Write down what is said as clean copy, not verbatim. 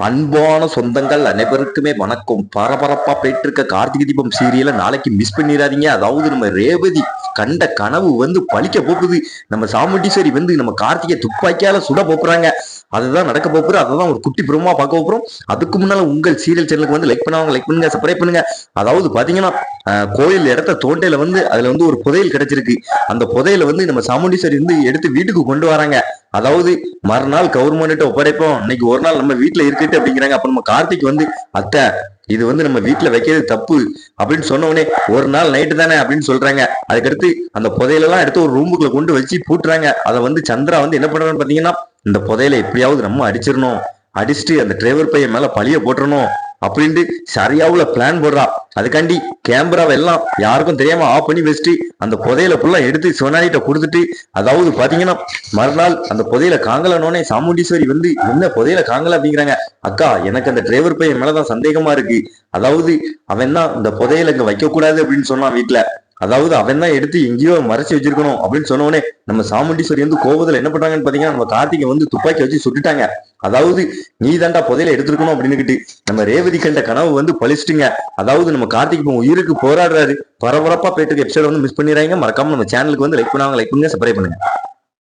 அன்பான சொந்தங்கள் அனைவருக்குமே வணக்கம். பரபரப்பா போயிட்டு இருக்க கார்த்திகை தீபம் சீரியலை நாளைக்கு மிஸ் பண்ணிடாதீங்க. அதாவது நம்ம ரேவதி கண்ட கனவு வந்து பழிக்க போகுது. நம்ம சாமுண்டீஸ்வரி வந்து நம்ம கார்த்திகை துப்பாக்கியால சுட போக்குறாங்க. அதுதான் நடக்க போகுது. அதுதான் ஒரு குட்டி பிரமா பார்க்க போறோம். அதுக்கு முன்னால உங்கள் சீரியல் சேனலுக்கு வந்து லைக் பண்ணுங்க, சப்ஸ்கிரைப் பண்ணுங்க. அதாவது பாத்தீங்கன்னா கோயில் இடத்த தோண்டையில வந்து அதுல வந்து ஒரு புதையல் கிடைச்சிருக்கு. அந்த புதையல வந்து நம்ம சாமுண்டீஸ்வரி வந்து எடுத்து வீட்டுக்கு கொண்டு வராங்க. அதாவது மறுநாள் கவர்மெண்ட் ஒப்படைப்போம், இன்னைக்கு ஒரு நாள் நம்ம வீட்டுல இருக்கட்டு அப்படிங்கிறாங்க. அப்ப நம்ம கார்த்திக் வந்து அத்தை இது வந்து நம்ம வீட்டுல வைக்கிறது தப்பு அப்படின்னு சொன்ன உடனே ஒரு நாள் நைட்டு தானே அப்படின்னு சொல்றாங்க. அதுக்கடுத்து அந்த புதையலெல்லாம் எடுத்து ஒரு ரூமுக்குள்ள கொண்டு வச்சு பூட்டுறாங்க. அதை வந்து சந்திரா வந்து என்ன பண்றான்னு பாத்தீங்கன்னா இந்த புதையலை எப்படியாவது நம்ம அடிச்சிடணும், அடிச்சுட்டு அந்த டிரைவர் பையன் மேல பழிய போட்டுறணும் அப்படின்ட்டு சரியாவுல பிளான் போடுறா. அதுக்காண்டி கேமராவை எல்லாம் யாருக்கும் தெரியாம ஆஃப் பண்ணி வச்சுட்டு அந்த புதையில ஃபுல்லா எடுத்து சிவனாயிட்ட கொடுத்துட்டு, அதாவது பாத்தீங்கன்னா மறுநாள் அந்த புதையில காங்கலனோனே சாமுண்டீஸ்வரி வந்து என்ன புதையில காங்கல அப்படிங்கிறாங்க. அக்கா எனக்கு அந்த டிரைவர் பையன் மேலதான் சந்தேகமா இருக்கு. அதாவது அவன் தான் இந்த புதையில இங்க வைக்க கூடாது அப்படின்னு சொன்னான் வீட்டுல. அதாவது அவன் தான் எடுத்து எங்கேயோ மறைச்சு வச்சிருக்கணும் அப்படின்னு சொன்னோடனே நம்ம சாமுண்டீஸ்வரி வந்து கோபத்துல என்ன பண்றாங்கன்னு பாத்தீங்கன்னா நம்ம கார்த்திகை வந்து துப்பாக்கி வச்சு சுட்டுட்டாங்க. அதாவது நீ தாண்டா புதையில எடுத்துருக்கணும் அப்படின்னு நம்ம ரேவதி கண்ட கனவு வந்து பழிச்சிட்டுங்க. அதாவது நம்ம கார்த்திக் உயிருக்கு போராடுறாரு. பரபரப்பா போயிட்டு எபிசோட வந்து மிஸ் பண்ணிடுறாங்க. மறக்காம நம்ம சேனலுக்கு வந்து லைக் பண்ணுங்க, சப்ஸ்கிரைப் பண்ணுங்க.